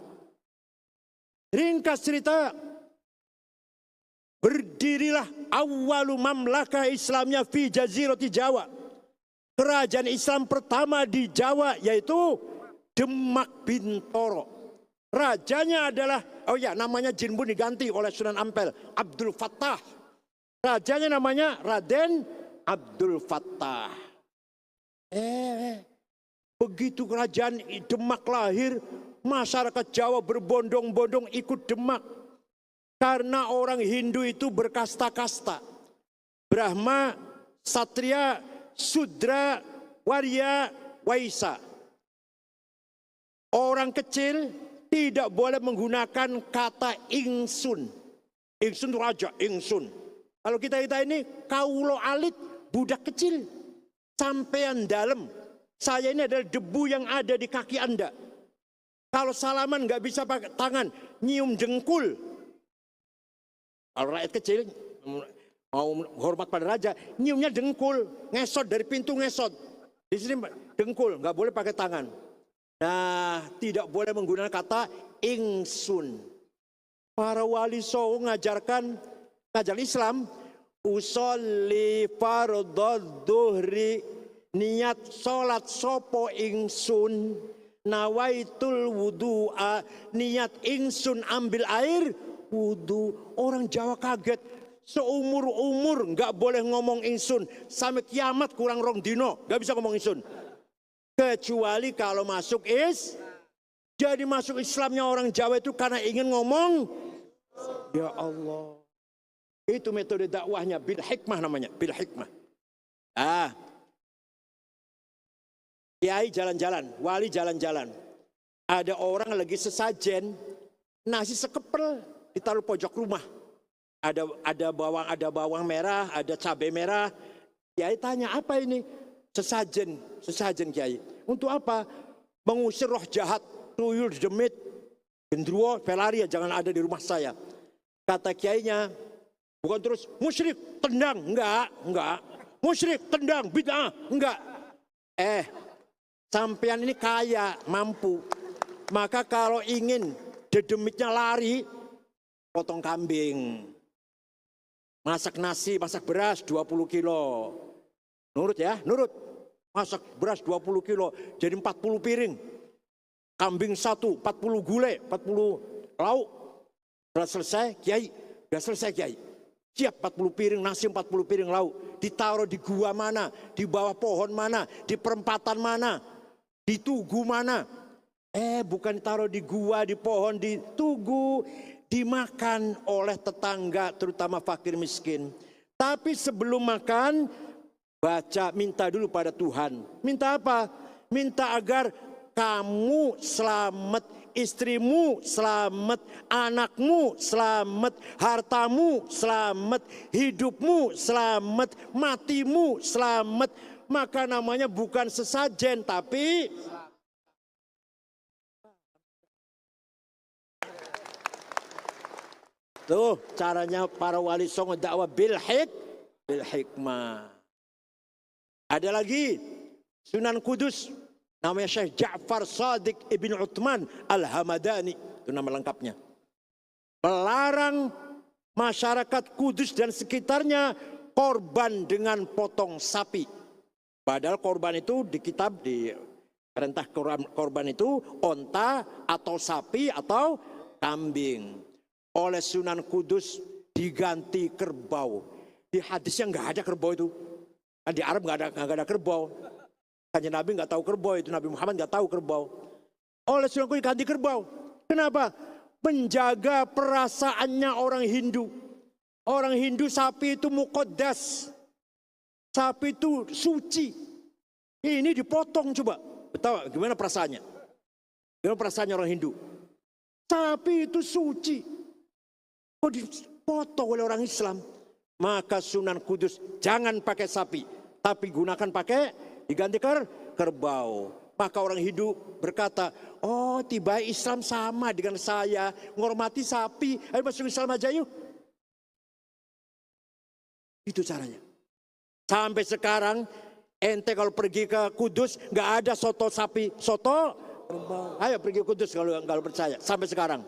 Ringkas cerita. Berdirilah awwalu mamlakah Islamnya fi jazirati Jawa. Kerajaan Islam pertama di Jawa yaitu Demak Bintoro. Rajanya adalah, namanya Jinbun diganti oleh Sunan Ampel, Abdul Fattah. Rajanya namanya Raden Abdul Fattah. Begitu kerajaan Demak lahir, masyarakat Jawa berbondong-bondong ikut Demak. Karena orang Hindu itu berkasta-kasta. Brahma, Satria, Sudra, Warya, Waisa. Orang kecil tidak boleh menggunakan kata ingsun. Ingsun itu raja, ingsun. Kalau kita ini kaulo alit, budak kecil. Sampean dalam. Saya ini adalah debu yang ada di kaki Anda. Kalau salaman nggak bisa pakai tangan, nyium dengkul. Kalau rakyat kecil mau hormat pada raja, nyiumnya dengkul, ngesot dari pintu ngesot. Di sini dengkul, nggak boleh pakai tangan. Nah, tidak boleh menggunakan kata ingsun. Para wali songo ngajar Islam, usolli fardhu dhuhri, niat salat sopo ingsun, nawaitul wudu'a, niat ingsun ambil air wudu. Orang Jawa kaget, seumur-umur nggak boleh ngomong ingsun, sampai kiamat kurang rong dino nggak bisa ngomong ingsun. Kecuali kalau masuk jadi masuk Islamnya orang Jawa itu karena ingin ngomong, ya Allah. Itu metode dakwahnya, bil hikmah namanya, bil hikmah. Kiai jalan-jalan, wali jalan-jalan. Ada orang lagi sesajen, nasi sekepel ditaruh pojok rumah. Ada bawang merah, ada cabai merah. Kiai tanya, apa ini? Sesajen Kiai. Untuk apa? Mengusir roh jahat, tuyul, demit, gendruwo, pelari, jangan ada di rumah saya. Kata kiainya, bukan terus musyrik, tendang, enggak. Musyrik, tendang, bid'ah, enggak. Sampean ini kaya, mampu. Maka kalau ingin dedemitnya lari, potong kambing. Masak nasi, masak beras 20 kilo. Nurut ya, nurut. Masak beras 20 kilo, jadi 40 piring. Kambing satu, 40 gulai, 40 lauk. Sudah selesai, Kiai. Sudah selesai, Kiai. Siap 40 piring nasi, 40 piring lauk. Ditaruh di gua mana, di bawah pohon mana, di perempatan mana, di tugu mana. Bukan ditaruh di gua, di pohon, di tugu. Dimakan oleh tetangga, terutama fakir miskin. Tapi sebelum makan, minta dulu pada Tuhan. Minta apa? Minta agar kamu selamat, istrimu selamat, anakmu selamat, hartamu selamat, hidupmu selamat, matimu selamat. Maka namanya bukan sesajen, tapi tuh caranya para wali songo dakwah bil hikmah. Ada lagi Sunan Kudus, namanya Syekh Ja'far Shadiq Ibn Uthman Al-Hamadani, itu nama lengkapnya. Melarang masyarakat Kudus dan sekitarnya korban dengan potong sapi. Padahal korban itu di kitab, di perintah korban itu onta atau sapi atau kambing. Oleh Sunan Kudus diganti kerbau. Di hadisnya nggak ada kerbau itu. Di Arab nggak ada kerbau. Kanjeng Nabi nggak tahu kerbau itu, Nabi Muhammad nggak tahu kerbau. Oleh Sunan Kudus ganti kerbau. Kenapa? Menjaga perasaannya orang Hindu. Orang Hindu sapi itu muqaddas. Sapi itu suci. Ini dipotong coba. Tahu gimana perasaannya? Gimana perasaannya orang Hindu? Sapi itu suci. Kok dipotong oleh orang Islam? Maka Sunan Kudus jangan pakai sapi, tapi gunakan diganti kerbau. Maka orang Hindu berkata, oh tiba Islam sama dengan saya, menghormati sapi, ayo masuk Islam aja yuk. Itu caranya. Sampai sekarang ente kalau pergi ke Kudus nggak ada soto sapi, soto kerbau. Ayo pergi ke Kudus kalau percaya. Sampai sekarang.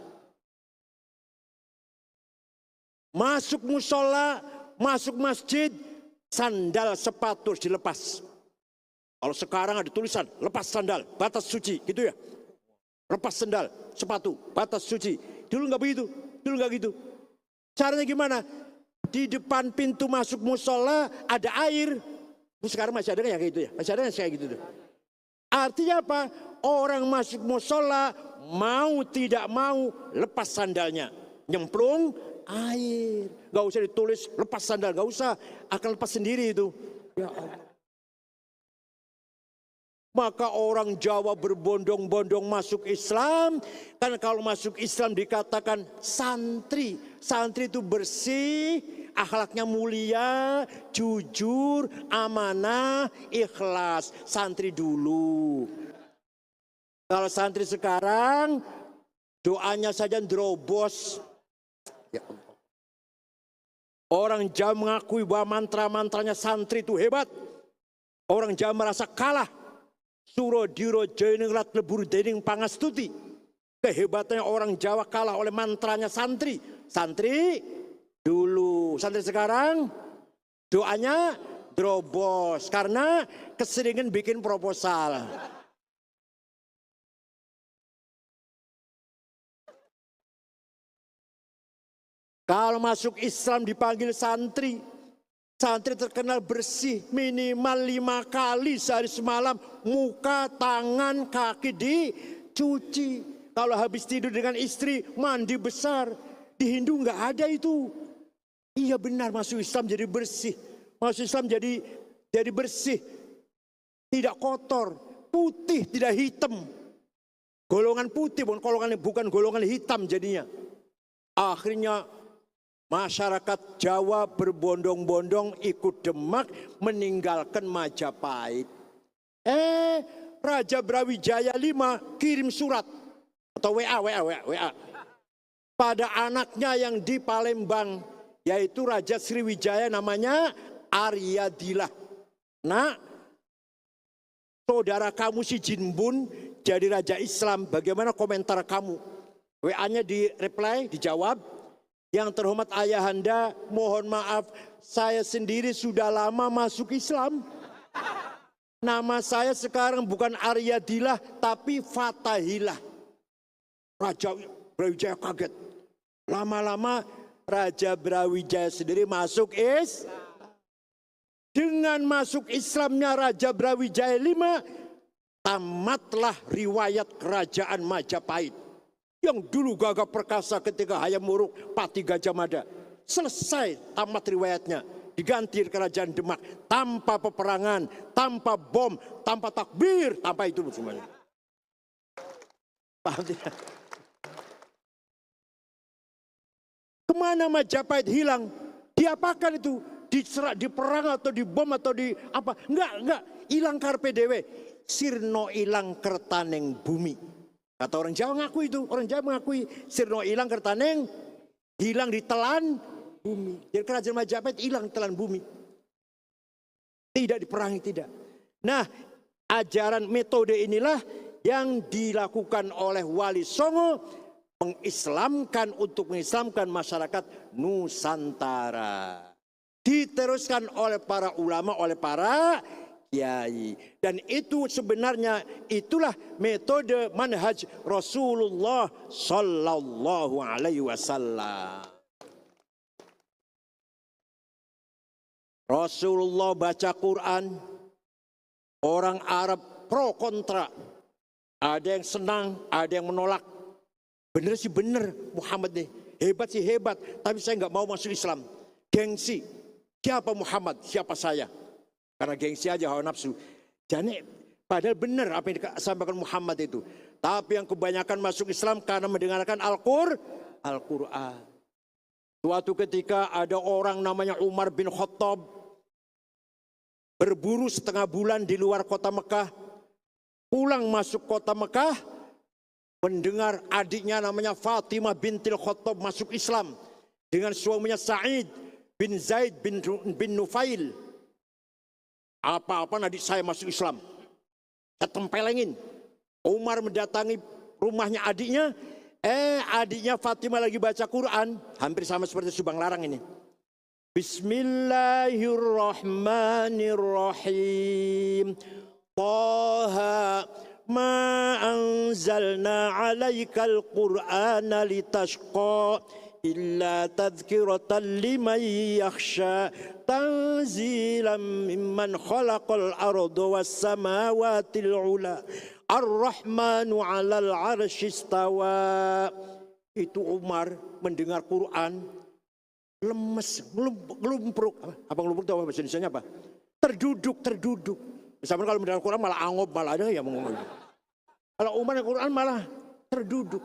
Masuk musola, masuk masjid, sandal sepatu harus dilepas. Kalau sekarang ada tulisan, lepas sandal, batas suci, gitu ya. Lepas sandal, sepatu, batas suci. Dulu nggak begitu, dulu nggak gitu. Caranya gimana? Di depan pintu masuk musola ada air. Sekarang masih ada yang kayak gitu ya, masih ada yang kayak gitu tuh. Artinya apa? Orang masuk musola mau tidak mau lepas sandalnya, nyemplung air. Gak usah ditulis lepas sandal, gak usah, akan lepas sendiri itu. Ya Allah. Maka orang Jawa berbondong-bondong masuk Islam. Karena kalau masuk Islam dikatakan santri. Santri itu bersih, akhlaknya mulia, jujur, amanah, ikhlas. Santri dulu. Kalau santri sekarang doanya saja drobos. Ya Allah. Orang Jawa mengakui bahwa mantra-mantranya santri itu hebat. Orang Jawa merasa kalah. Suro diro jenengrat lebur dening pangastuti. Kehebatannya orang Jawa kalah oleh mantranya santri. Santri dulu. Santri sekarang doanya drobos. Karena keseringan bikin proposal. Kalau masuk Islam dipanggil santri. Santri terkenal bersih minimal 5 kali sehari semalam. Muka, tangan, kaki dicuci. Kalau habis tidur dengan istri mandi besar. Di Hindu nggak ada itu. Iya benar, masuk Islam jadi bersih. Masuk Islam jadi bersih. Tidak kotor, putih tidak hitam. Golongan putih bukan golongan hitam jadinya. Akhirnya masyarakat Jawa berbondong-bondong ikut Demak meninggalkan Majapahit. Raja Brawijaya V kirim surat atau WA pada anaknya yang di Palembang, yaitu Raja Sriwijaya namanya Aryadillah. Nah, saudara kamu si Jinbun jadi Raja Islam, bagaimana komentar kamu? WA-nya di reply, dijawab. Yang terhormat ayahanda, mohon maaf, saya sendiri sudah lama masuk Islam. Nama saya sekarang bukan Aryadillah, tapi Fatahillah. Raja Brawijaya kaget. Lama-lama Raja Brawijaya sendiri masuk Islam. Dengan masuk Islamnya Raja Brawijaya V, tamatlah riwayat kerajaan Majapahit. Yang dulu gagah perkasa ketika Hayam Wuruk, Pati Gajah Mada. Selesai tamat riwayatnya. Diganti kerajaan Demak tanpa peperangan, tanpa bom, tanpa takbir, tanpa itu semuanya. Paham tidak? Kemana Majapahit hilang? Diapakan itu? Diserang, diperang atau dibom atau di apa? Enggak. Hilang karpe dewe. Sirno ilang kertaneng bumi. Kata orang Jawa ngaku itu. Orang Jawa mengakui sirno ilang kertaneng, hilang ditelan bumi. Jadi kerajaan Majapahit hilang telan bumi. Tidak diperangi, tidak. Nah, ajaran metode inilah yang dilakukan oleh Wali Songo, untuk mengislamkan masyarakat Nusantara. Diteruskan oleh para ulama, oleh para kiai. Dan itu sebenarnya itulah metode manhaj Rasulullah sallallahu alaihi wasallam. Rasulullah baca Quran, orang Arab pro kontra. Ada yang senang, ada yang menolak. Bener sih bener Muhammad nih, hebat sih hebat, tapi saya nggak mau masuk Islam. Gengsi, siapa Muhammad, siapa saya? Karena gengsi aja, hawa nafsu. Jadi padahal benar apa yang disampaikan Muhammad itu. Tapi yang kebanyakan masuk Islam karena mendengarkan Al-Quran. Suatu ketika ada orang namanya Umar bin Khattab berburu setengah bulan di luar kota Mekah. Pulang masuk kota Mekah, mendengar adiknya namanya Fatimah bintil Khattab masuk Islam dengan suaminya Sa'id bin Zaid bin Nufail. Apa-apa adik saya masuk Islam, saya tempelengin. Umar mendatangi rumahnya adiknya. Adiknya Fatimah lagi baca Quran, hampir sama seperti Subang Larang ini. Bismillahirrahmanirrahim. Taha ma anzalna 'alaikal Qur'ana litashqa illa tadhkiratan liman yakhsha tanzilan mimman khalaqal arda was samawati al-'ula. Ar-Rahmanu 'alal 'arsy istawa. Itu Umar mendengar Quran lemes, ngelumpruk. Apa ngelumpruk itu apa bahasa Indonesianya apa? Terduduk. Misalnya kalau mendengar Quran malah angob, malah ada yang ngomong. Kalau Umar yang Quran malah terduduk.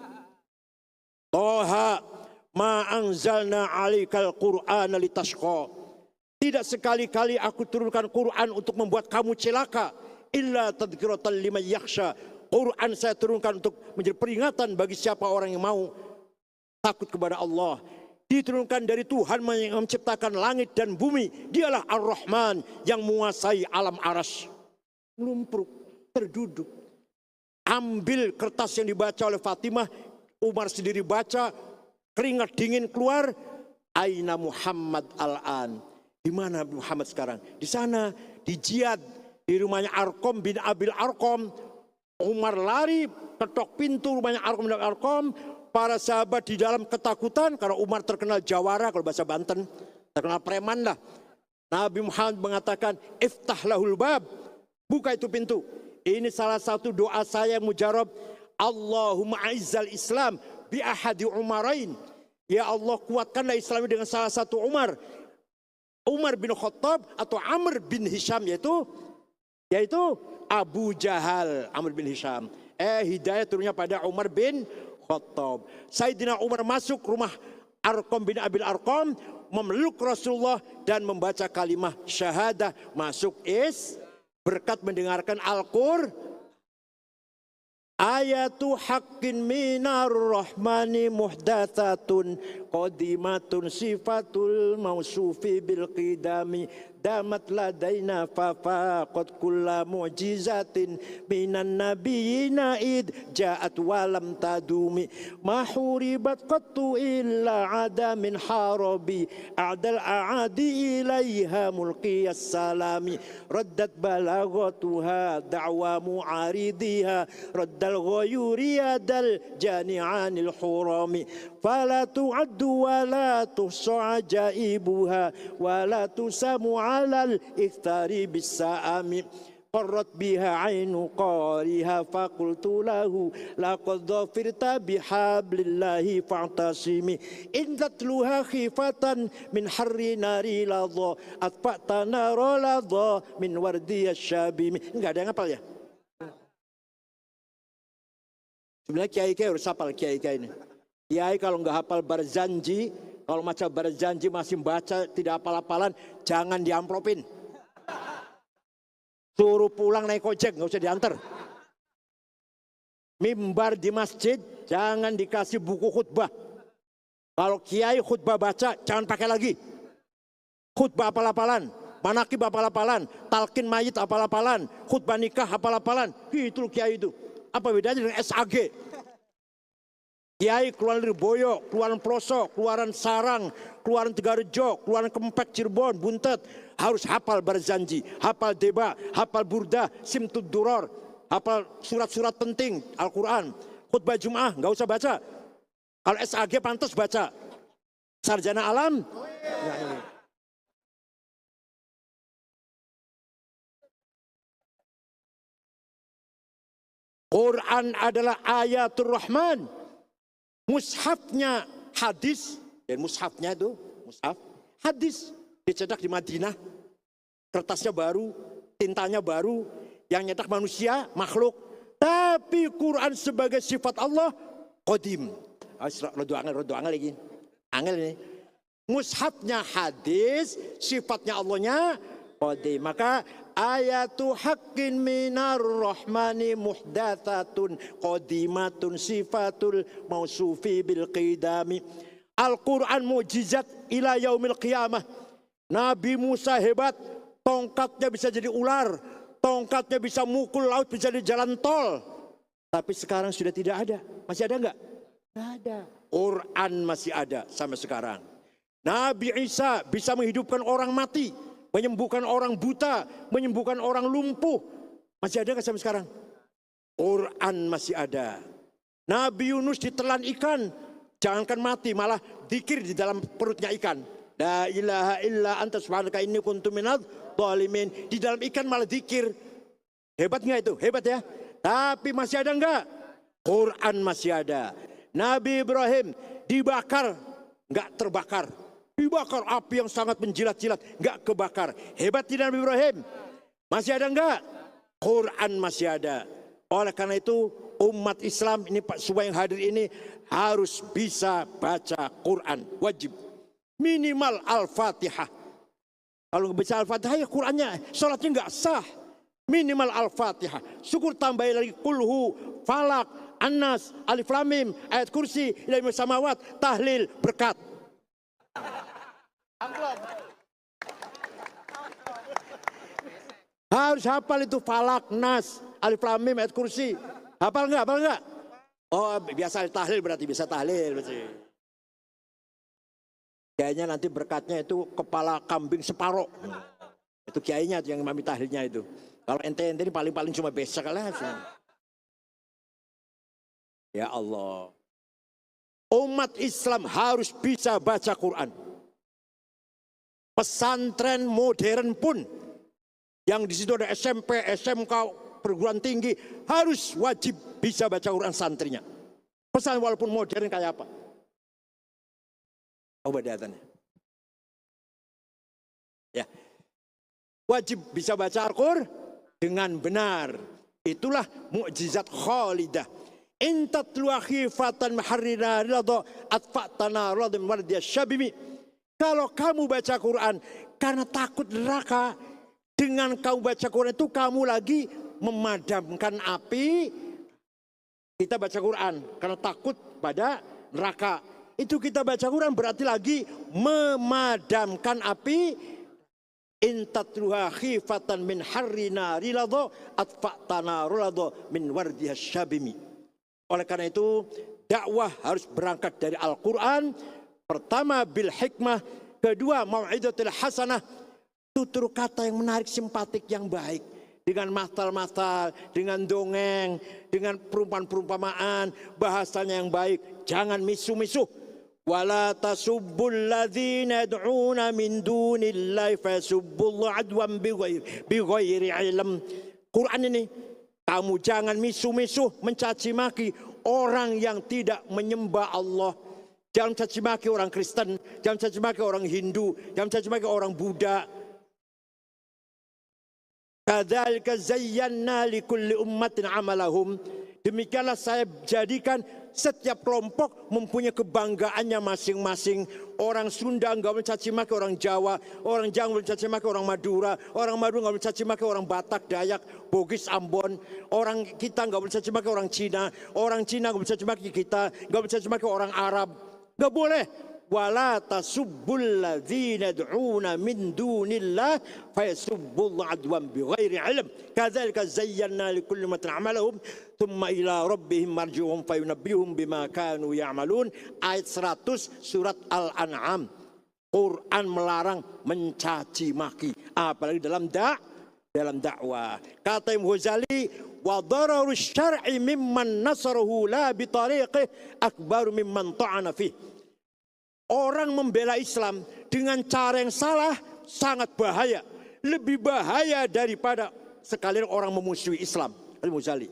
Toha ma anzalna 'alaikal Qur'ana litashqa. Tidak sekali-kali aku turunkan Quran untuk membuat kamu celaka. Illa tadhkiratan liman yakhsha. Quran saya turunkan untuk menjadi peringatan bagi siapa orang yang mau takut kepada Allah. Diturunkan dari Tuhan yang menciptakan langit dan bumi. Dialah Ar-Rahman yang menguasai alam aras. Lumpruk, terduduk. Ambil kertas yang dibaca oleh Fatimah, Umar sendiri baca, keringat dingin keluar. Aina Muhammad al-an. Di mana Muhammad sekarang? Di sana, di jihad. Di rumahnya Arqam bin Abil Arqam. Umar lari, ketok pintu rumahnya Arqam bin Abil Arqam. Para sahabat di dalam ketakutan karena Umar terkenal jawara, kalau bahasa Banten terkenal preman lah. Nabi Muhammad mengatakan, iftah lahul bab, buka itu pintu. Ini salah satu doa saya mujarab. Allahumma aizzal Islam bi ahadi umarain. Ya Allah, kuatkanlah Islam dengan salah satu Umar bin Khattab atau Amr bin Hisham, yaitu Abu Jahal. Amr bin Hisham. Hidayah turunnya pada Umar bin Khattab. Sayyidina Umar masuk rumah Arqam bin Abil Arqam, memeluk Rasulullah dan membaca kalimah syahadah, masuk berkat mendengarkan Al-Qur'an. Ayatu haqqin minar rahmani muhdatsatun qadimatun sifatul mausufi bil qidami damat ladaina fafaqat kulla mu'jizatin minan nabiyina id ja'at walam tadumi mahuribat qattu illa ada min harabi a'dal a'adi ilaiha mulqiyas salami raddat balaghatuha da'wa mu'aridiha raddal ghayuri adal jani'anil hurami fala tu'addu wa la tuhsa ajaibuha wa la tusamu alal ikhtari bisa'ami qarrat biha ainu qariha faqultu lahu laqad dhafirta bihablillahi fa'tasimi in tatluha khifatan min harri nari ladha atfa'ta nara ladha min wardi asyabimi. Enggak ada yang hafal ya? Sebenarnya kiai-kiai harus hafal kiai-kiai ini. Kiai kalau nggak hafal Barzanji, kalau macam Barzanji masih baca tidak hafal-hafalan, jangan diamplopin. Suruh pulang naik ojek, nggak usah diantar. Mimbar di masjid, jangan dikasih buku khutbah. Kalau kiai khutbah baca, jangan pakai lagi. Khutbah hafal-hafalan, manakib hafal-hafalan, talqin mayit hafal-hafalan, khutbah nikah hafal-hafalan. Itu kiai itu. Apa bedanya dengan SAG? Kiai keluaran Lirboyo, keluaran Pelosok, keluaran Sarang, keluaran Tegarejo, keluaran Kempek, Cirebon, Buntet, harus hafal Barzanji, hafal Deba, hafal Burda, Simtud Duror, hafal surat-surat penting Al-Quran. Khutbah Jum'ah nggak usah baca. Kalau SAG pantas baca. Sarjana alam. Ya, ini. Quran adalah ayatul Rahman. Mushafnya hadis, dan mushafnya itu, mushaf, hadis, dicetak di Madinah, kertasnya baru, tintanya baru, yang nyetak manusia, makhluk, tapi Quran sebagai sifat Allah, qadim. Rodo angel lagi, angel ini. Mushafnya hadis, sifatnya Allahnya, qadim. Maka ayatu haqqin minar rahmani muhdatsatun qadimatun sifatul mausufi bil qidami. Al-Quran mukjizat ila yaumil qiyamah. Nabi Musa hebat, tongkatnya bisa jadi ular, tongkatnya bisa mukul laut, bisa jadi jalan tol. Tapi sekarang sudah tidak ada. Masih ada enggak? Tidak ada. Quran masih ada sampai sekarang. Nabi Isa bisa menghidupkan orang mati, menyembuhkan orang buta, menyembuhkan orang lumpuh. Masih ada nggak sampai sekarang? Quran masih ada. Nabi Yunus ditelan ikan, jangankan mati, malah dzikir di dalam perutnya ikan. La ilaha illa anta subhanaka inni kuntu minadz dzalimin. Di dalam ikan malah dzikir. Hebat nggak itu? Hebat ya. Tapi masih ada nggak? Quran masih ada. Nabi Ibrahim dibakar, nggak terbakar. Dibakar api yang sangat menjilat-jilat, nggak kebakar. Hebat tidak Nabi Ibrahim? Masih ada nggak? Quran masih ada. Oleh karena itu umat Islam ini, Pak semua yang hadir ini harus bisa baca Quran, wajib. Minimal Al-Fatihah. Kalau nggak bisa Al-Fatihah ya Qurannya, sholatnya nggak sah. Minimal Al-Fatihah. Syukur tambahin lagi kulhu, falak, An-Nas, Alif Lam Mim, ayat kursi, ilmu samawat, tahlil, berkat. Harus hafal itu falak, nas, alif lam mim, ayat kursi. Hafal enggak? Hafal enggak? Oh, biasa tahlil berarti bisa tahlil berarti. Kayaknya nanti berkatnya itu kepala kambing separoh. Itu kiainya yang mami tahlilnya itu. Kalau ente ini paling-paling cuma besok lah. Ya Allah. Umat Islam harus bisa baca Quran. Pesantren modern pun yang di situ ada SMP, SMK, perguruan tinggi harus wajib bisa baca Quran santrinya. Pesan walaupun modern kayak apa. Obadatannya. Ya. Wajib bisa baca Al-Qur'an dengan benar. Itulah mukjizat khalidah. Intatlu khifatan maharrina ridha atfatana radhim wardiya syabimi. Kalau kamu baca Quran karena takut neraka, dengan kamu baca Quran itu kamu lagi memadamkan api. Kita baca Quran karena takut pada neraka. Itu kita baca Quran berarti lagi memadamkan api. Intatluha khifatan min harrina rilado atfatana rulado min wardiha syabimi. Oleh karena itu dakwah harus berangkat dari Al-Quran. Pertama bil hikmah, kedua mau'izatul hasanah, tutur kata yang menarik, simpatik, yang baik, dengan masal-masal, dengan dongeng, dengan perumpamaan-perumpamaan, bahasanya yang baik, jangan misuh-misuh. Wala tasubbul ladzina yad'una min dunillahi fayasubbullaha adwan bighairi ilm. Quran ini, kamu jangan misuh-misuh mencaci maki orang yang tidak menyembah Allah. Jangan caci maki orang Kristen, jangan caci maki orang Hindu, jangan caci maki orang Buddha. Kadzalika zayyana likulli ummatin amalahum. Demikianlah saya jadikan setiap kelompok mempunyai kebanggaannya masing-masing. Orang Sunda enggak mencaci maki orang Jawa, orang Jawa mencaci maki orang Madura, orang Madura enggak mencaci maki orang Batak, Dayak, Bugis, Ambon. Orang kita enggak mencaci maki orang Cina, orang Cina enggak mencaci maki kita, enggak mencaci maki orang Arab. Enggak boleh. Wala tasubbul ladzina yad'una min dunillah fayasubbullaha adwan bighairi ilm. Kadzalika zayyana likulli ummatin amalahum thumma ila rabbihim marji'uhum fayunabbihum bima kanu ya'malun. Ayat 100 surat Al-An'am. Quran melarang mencaci maki, apalagi dalam dakwah. Kata Imam Ghazali, wa dararu syar'i mimman nasarahu la bi tariqih akbaru mimman ta'ana fih. Orang membela Islam dengan cara yang salah sangat bahaya. Lebih bahaya daripada sekalian orang memusuhi Islam. Al-Muzali.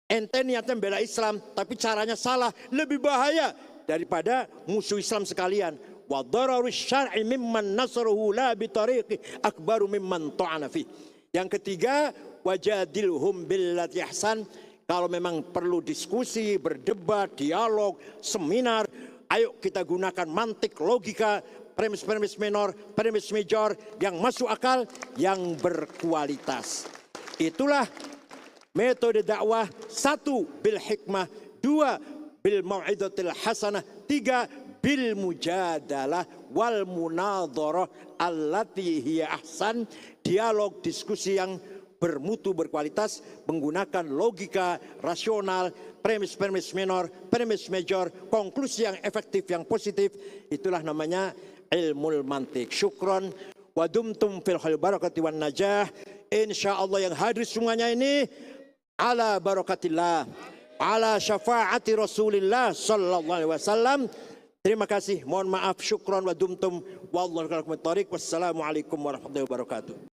Ente niatnya membela Islam tapi caranya salah. Lebih bahaya daripada musuh Islam sekalian. Wa dararu syar'i mimman nasruhu la bi tariqi akbaru mimman ta'ana fi. Yang ketiga, wajadilhum billati ahsan. Kalau memang perlu diskusi, berdebat, dialog, seminar, ayo kita gunakan mantik, logika, premis-premis minor, premis major yang masuk akal, yang berkualitas. Itulah metode dakwah. 1 bil hikmah, 2 bil mau'izatil hasanah, 3 bil mujadalah wal munadharah allati hiya ahsan. Dialog, diskusi yang bermutu, berkualitas, menggunakan logika rasional, premis-premis minor, premis major, konklusi yang efektif, yang positif. Itulah namanya ilmul mantik. Syukron wa dumtum fil khair barakati wan najah. Insyaallah yang hadir semuanya ini ala barakatillah, ala syafaati Rasulillah sallallahu alaihi wasallam. Terima kasih, mohon maaf, syukron wa dumtum wallahu alaikum. Wassalamualaikum warahmatullahi wabarakatuh.